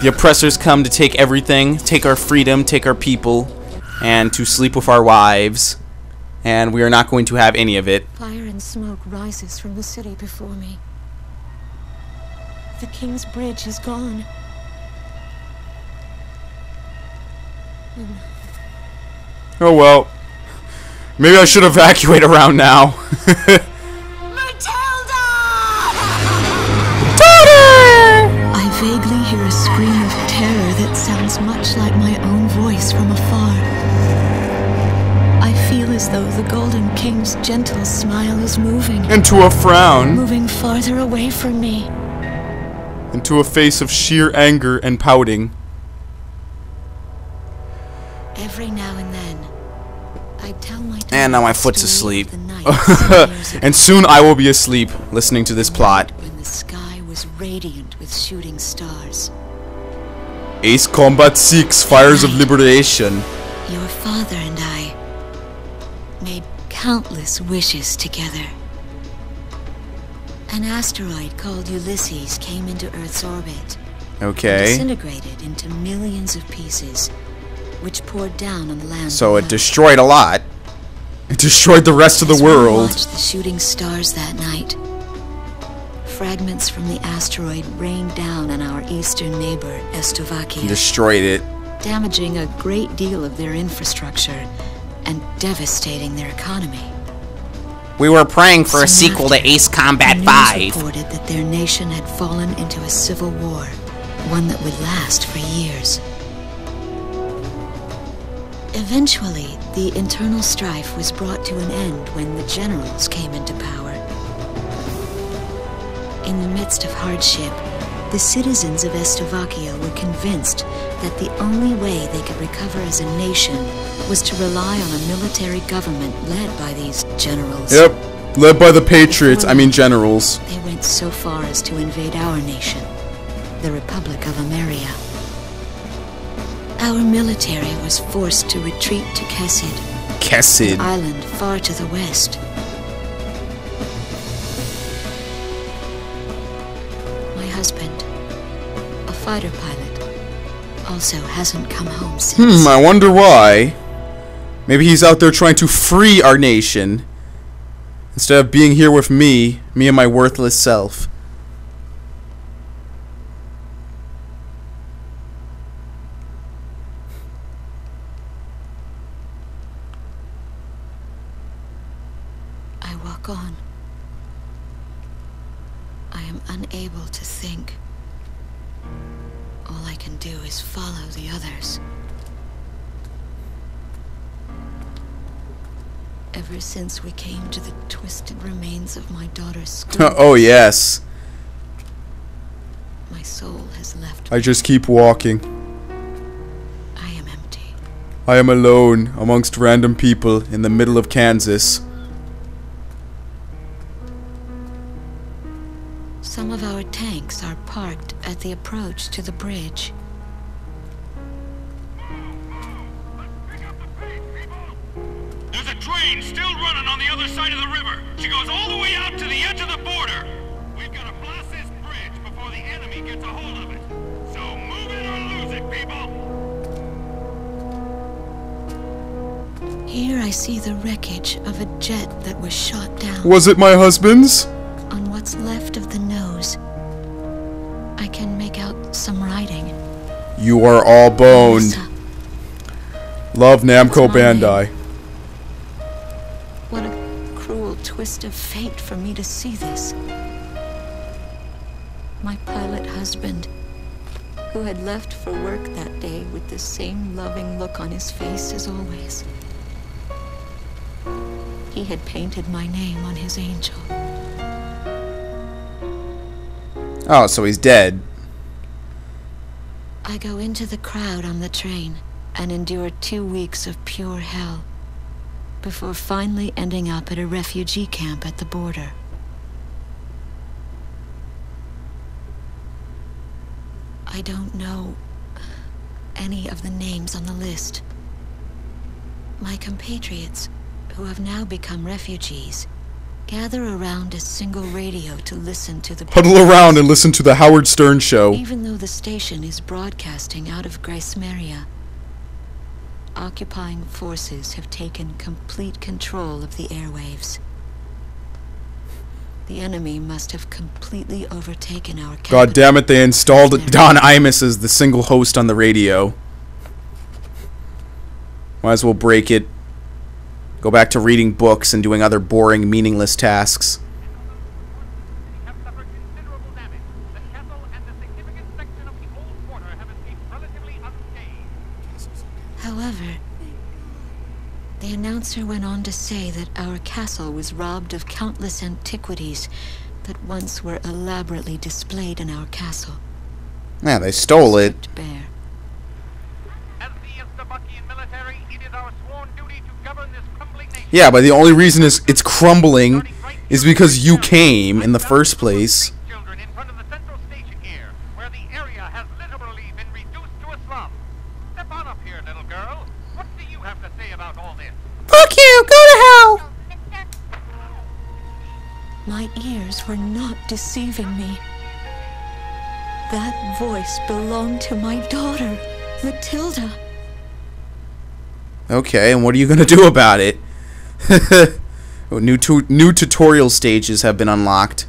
The oppressors come to take everything, take our freedom, take our people, and to sleep with our wives. And we are not going to have any of it. Fire and smoke rises from the city before me. The King's Bridge is gone. Oh well. Maybe I should evacuate around now. Matilda! I vaguely hear a scream of terror that sounds much like my own voice from afar. I feel as though the Golden King's gentle smile is moving. Into a frown. Moving farther away from me. Into a face of sheer anger and pouting. Every now and then, I tell my daughter And now my the foot's story asleep. of the night 7 years ago, And soon I will be asleep listening to this plot. when the sky was radiant with shooting stars. Ace Combat 6 Fires of Liberation. Your father and I made countless wishes together. An asteroid called Ulysses came into Earth's orbit. Okay. Disintegrated into millions of pieces, which poured down on the land. So it below. destroyed a lot. It destroyed the rest of the As we world. watched the shooting stars that night, fragments from the asteroid rained down on our eastern neighbor, Estovakia, Destroyed it. damaging a great deal of their infrastructure and devastating their economy. We were praying for a Soon sequel to after, Ace Combat the news 5. reported that their nation had fallen into a civil war, one that would last for years. Eventually, the internal strife was brought to an end when the generals came into power. In the midst of hardship, the citizens of Estovakia were convinced that the only way they could recover as a nation was to rely on a military government led by these generals. Yep. Led by the Patriots, I mean generals. They went so far as to invade our nation, the Republic of Ameria. Our military was forced to retreat to Kessid, Kessid. an island far to the west. My husband, a fighter pilot, also hasn't come home since. I wonder why. Maybe he's out there trying to free our nation. Instead of being here with me and my worthless self. I walk on. I am unable to think. All I can do is follow the others. Ever since we came to the twisted remains of my daughter's school, Oh yes. my soul has left I me. just keep walking. I am empty. I am alone amongst random people in the middle of Kansas. Some of our tanks are parked at the approach to the bridge. There's a train still running on the other side of the river. She goes all the way out to the edge of the border. We've got to blast this bridge before the enemy gets a hold of it. So move it or lose it, people! Here I see the wreckage of a jet that was shot down. Was it my husband's? On what's left of the nose, I can make out some writing. You are all boned. Lisa, Love Namco That's my Bandai. what a cruel twist of fate for me to see this. My pilot husband, who had left for work that day with the same loving look on his face as always. He had painted my name on his angel. Oh, so he's dead. I go into the crowd on the train and endure 2 weeks of pure hell before finally ending up at a refugee camp at the border. I don't know any of the names on the list. My compatriots, who have now become refugees, Gather around a single radio to listen to the... Huddle around and listen to the Howard Stern Show. Even though the station is broadcasting out of Grace Maria, occupying forces have taken complete control of the airwaves. The enemy must have completely overtaken our capital. God damn it, they installed Don Imus as the single host on the radio. Might as well break it. Go back to reading books and doing other boring, meaningless tasks. Have suffered considerable damage. The castle and a significant section of the old quarter have escaped relatively unscathed. However, the announcer went on to say that our castle was robbed of countless antiquities that once were elaborately displayed in our castle. Yeah, they stole it. Stripped bare. As the Estabakian military, it is our sworn duty to govern this crumbling nation. Yeah, but the only reason it's crumbling is because you came in the first place. Children in front of the central station here, where the area has literally been reduced to a slum. Step on up here, little girl. What do you have to say about all this? Fuck you! Go to hell! My ears were not deceiving me. That voice belonged to my daughter, Matilda. Okay, and what are you gonna do about it? New tutorial stages have been unlocked.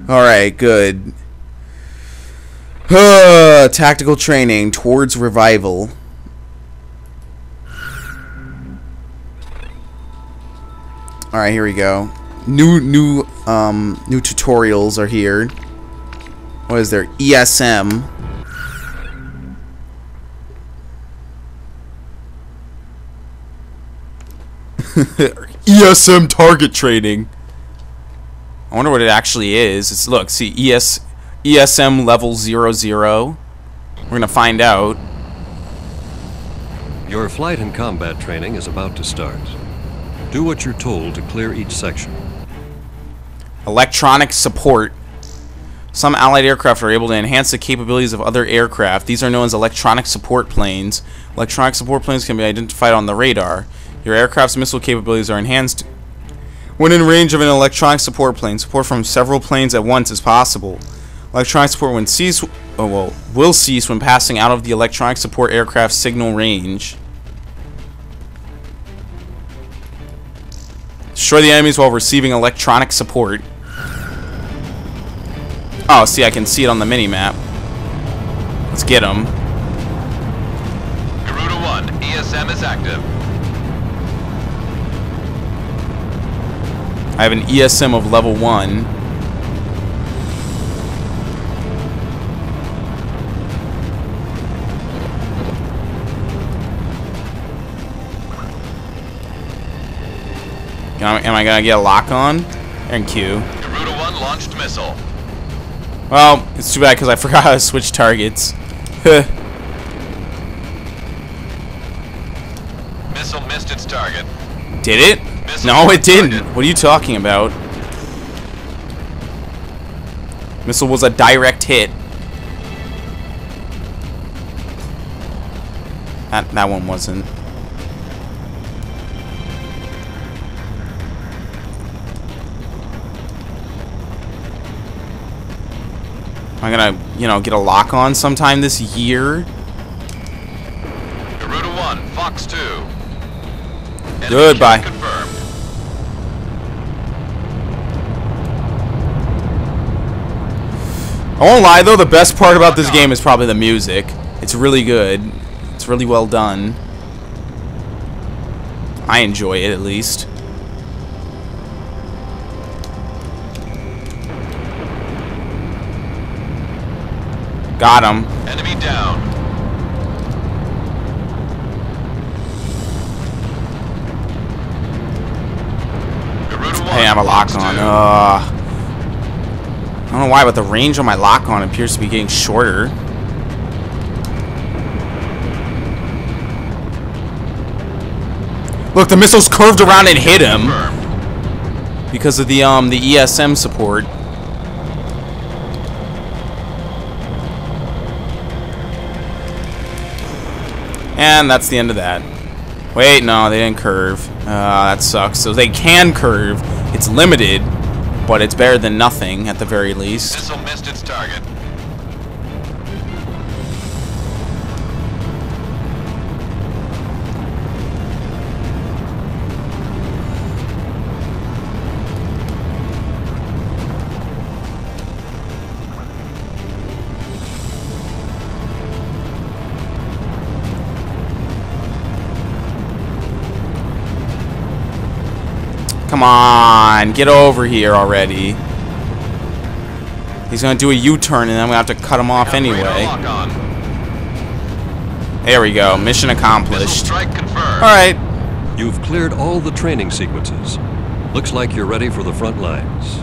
Alright, good. Tactical training towards revival. Alright, here we go. New tutorials are here. What is there? ESM. ESM target training. I wonder what it actually is. It's look, see ESM level 00. We're gonna find out. Your flight and combat training is about to start. Do what you're told to clear each section. Electronic support. Some allied aircraft are able to enhance the capabilities of other aircraft. These are known as electronic support planes. Electronic support planes can be identified on the radar. Your aircraft's missile capabilities are enhanced when in range of an electronic support plane. Support from several planes at once is possible. Electronic support will cease when passing out of the electronic support aircraft signal range. Destroy the enemies while receiving electronic support. Oh, see, I can see it on the mini-map. Let's get them. Garuda 1, ESM is active. I have an ESM of level 1. Am I gonna get a lock on? And Q. Garuda 1 launched missile. Well, it's too bad because I forgot how to switch targets. Missile missed its target. Did it? Missile No, it missed didn't. target. What are you talking about? Missile was a direct hit. That one wasn't. Am I gonna, get a lock on sometime this year? Garuda 1, Fox 2. Enemy Goodbye. kill confirmed. I won't lie though, the best part about this game is probably the music. It's really good. It's really well done. I enjoy it at least. Got him. Enemy down. Garuda 1, Hey, I have a lock Fox on. 2. I don't know why, but the range on my lock on appears to be getting shorter. Look, the missile's curved around and hit him Confirmed. because of the ESM support. And that's the end of that. Wait, no, they didn't curve. That sucks. So they can curve, It's limited, but it's better than nothing at the very least. Missile missed its target. Come on, get over here already. He's gonna do a U-turn and then I'm gonna have to cut him off anyway. Lock on. There we go, mission Missile accomplished. strike confirmed. Alright, You've cleared all the training sequences. Looks like you're ready for the front lines.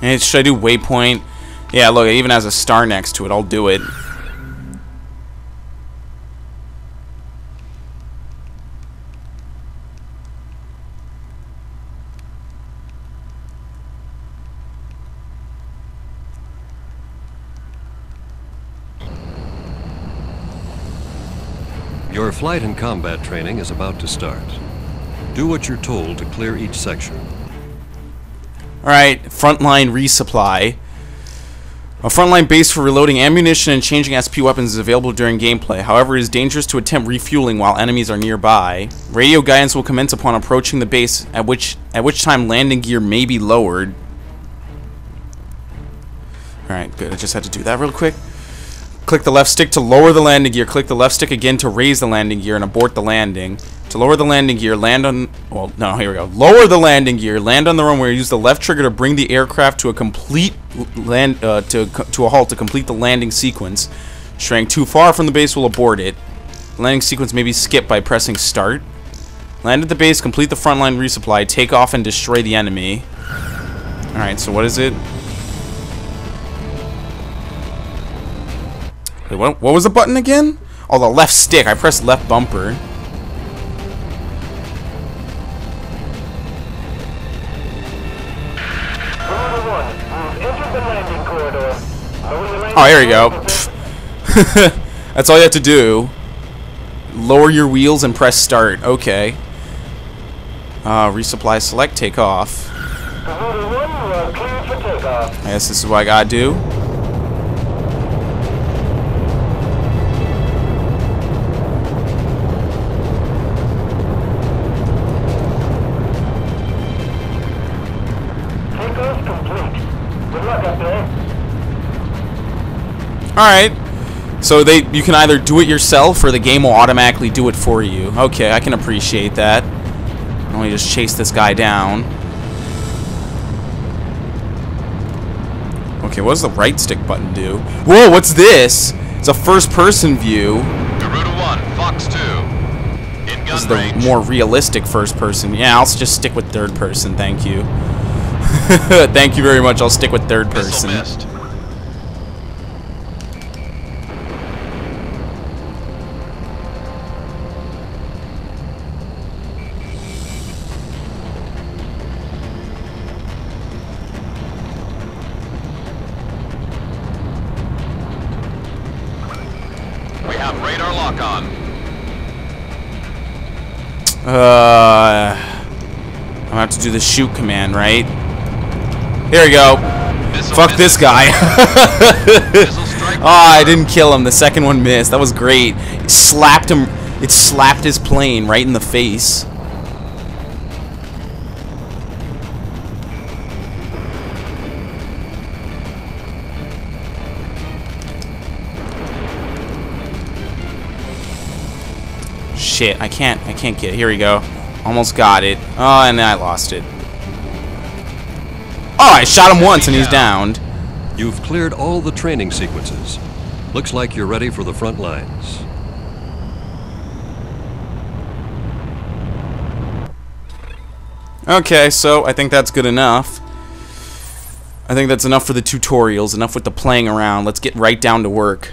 and should I do waypoint? Yeah, look, it even has a star next to it. I'll do it. Your flight and combat training is about to start. Do what you're told to clear each section. Alright, frontline resupply. A frontline base for reloading ammunition and changing SP weapons is available during gameplay. However, it is dangerous to attempt refueling while enemies are nearby. Radio guidance will commence upon approaching the base, at which time landing gear may be lowered. Alright, good. I just had to do that real quick. Click the left stick to lower the landing gear. Click the left stick again to raise the landing gear and abort the landing. To lower the landing gear, land on... Well, no, here we go. Lower the landing gear, land on the runway, use the left trigger to bring the aircraft to a complete land... to a halt to complete the landing sequence. Straying too far from the base will abort it. The landing sequence may be skipped by pressing start. Land at the base, complete the frontline resupply, take off and destroy the enemy. Alright, so what is it? Wait, what was the button again? Oh, the left stick. I pressed left bumper. Oh, here we go. That's all you have to do. Lower your wheels and press start. Okay. Resupply select, take off. I guess this is what I gotta do. Alright, so you can either do it yourself or the game will automatically do it for you. Okay, I can appreciate that. Let me just chase this guy down. Okay, what does the right stick button do? Whoa, what's this? It's a first-person view. Garuda 1, Fox 2. In This is gun the range. more realistic first-person. Yeah, I'll just stick with third-person, thank you. Thank you very much, I'll stick with third-person. Missile missed. We have radar lock on. I'm gonna have to do the shoot command, right? Here we go. Missile Fuck missed. this guy. Missile strike. Oh, I didn't kill him. The second one missed. That was great. It slapped him. It slapped his plane right in the face. Shit, I can't get it. Here we go. Almost got it. Oh, and then I lost it. Oh, I shot him once and he's downed. You've cleared all the training sequences. Looks like you're ready for the front lines. Okay, so I think that's good enough. I think that's enough for the tutorials, enough with the playing around. Let's get right down to work.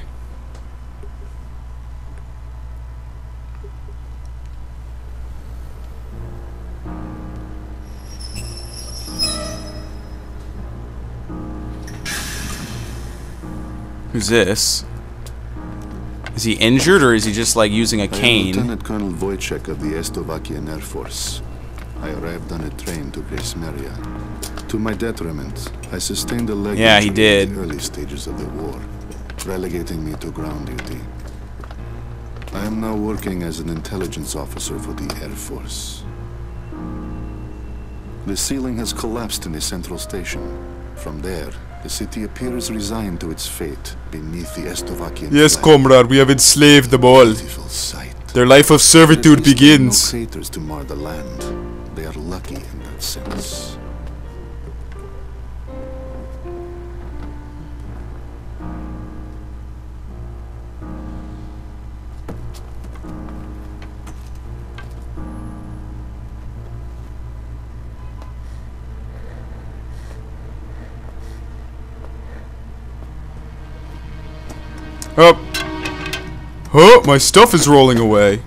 Who's this? Is he injured or is he just like using a I am cane? Lieutenant Colonel Wojciech of the Estovakian Air Force. I arrived on a train to Grace Maria. To my detriment, I sustained a leg Yeah, he injury did. in the early stages of the war, relegating me to ground duty. I am now working as an intelligence officer for the Air Force. The ceiling has collapsed in the central station. From there, the city appears resigned to its fate beneath the Estovakian Yes, flag. comrade, we have enslaved them all. Beautiful sight. Their life of servitude At least begins. there are no craters to mar the land. They are lucky in that sense. Oh. Oh, my stuff is rolling away.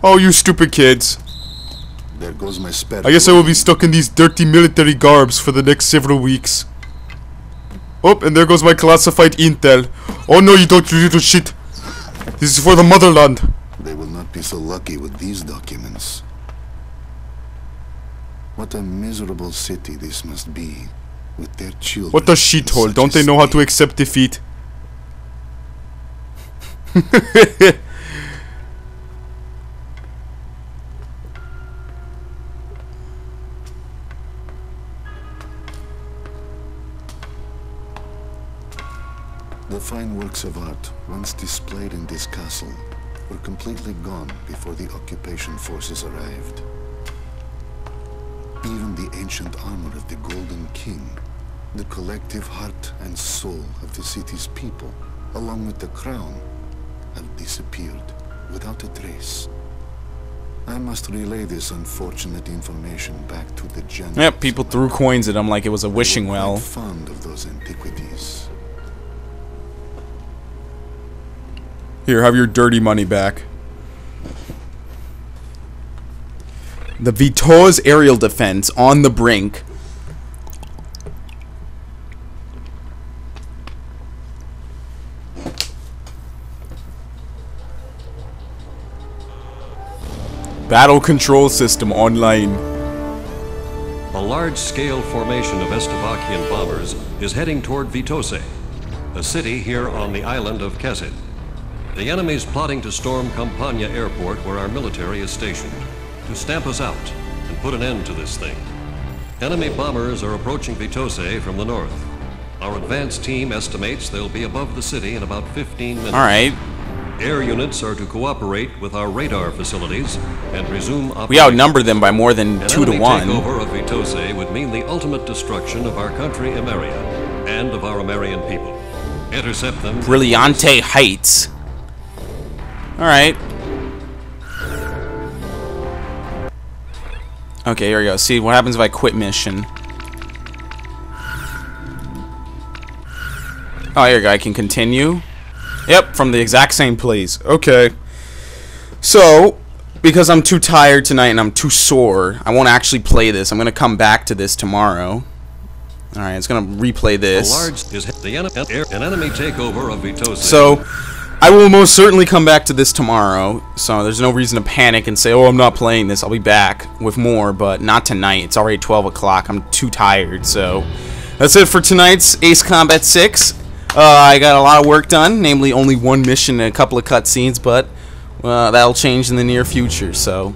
Oh, you stupid kids. There goes my spare. I guess I will be stuck in these dirty military garbs for the next several weeks. Oh, and there goes my classified intel. Oh no, you don't, you little shit. This is for the motherland. They will not be so lucky with these documents. What a miserable city this must be, with their children. What a in shithole. such Don't a they know how to state. accept defeat? The fine works of art, once displayed in this castle, were completely gone before the occupation forces arrived. Even the ancient armor of the Golden King, the collective heart and soul of the city's people, along with the crown, have disappeared without a trace. I must relay this unfortunate information back to the generals. Yep, people threw coins at him like it was a wishing They were well. quite fond of those antiquities. Here, have your dirty money back. The Vito's aerial defense on the brink. Battle control system online. A large-scale formation of Estovakian bombers is heading toward Vitose, a city here on the island of Kesid. The enemy's plotting to storm Campania Airport, where our military is stationed, to stamp us out and put an end to this thing. Enemy bombers are approaching Vitose from the north. Our advance team estimates they'll be above the city in about 15 minutes. Alright. Air units are to cooperate with our radar facilities and resume operations. We outnumber them by more than An 2 to enemy 1. takeover of Vitose would mean the ultimate destruction of our country, Emeria, and of our Emerian people. Intercept them. Brilliante Heights. Alright. Okay, here we go. See, what happens if I quit mission? Oh, here we go. I can continue. Yep, from the exact same place. Okay. So, because I'm too tired tonight and I'm too sore, I won't actually play this. I'm going to come back to this tomorrow. Alright, it's going to replay this. An enemy takeover of Vitose. So, I will most certainly come back to this tomorrow, so there's no reason to panic and say, oh, I'm not playing this. I'll be back with more, but not tonight. It's already 12 o'clock. I'm too tired, so that's it for tonight's Ace Combat 6. I got a lot of work done, namely only one mission and a couple of cutscenes, but that'll change in the near future, so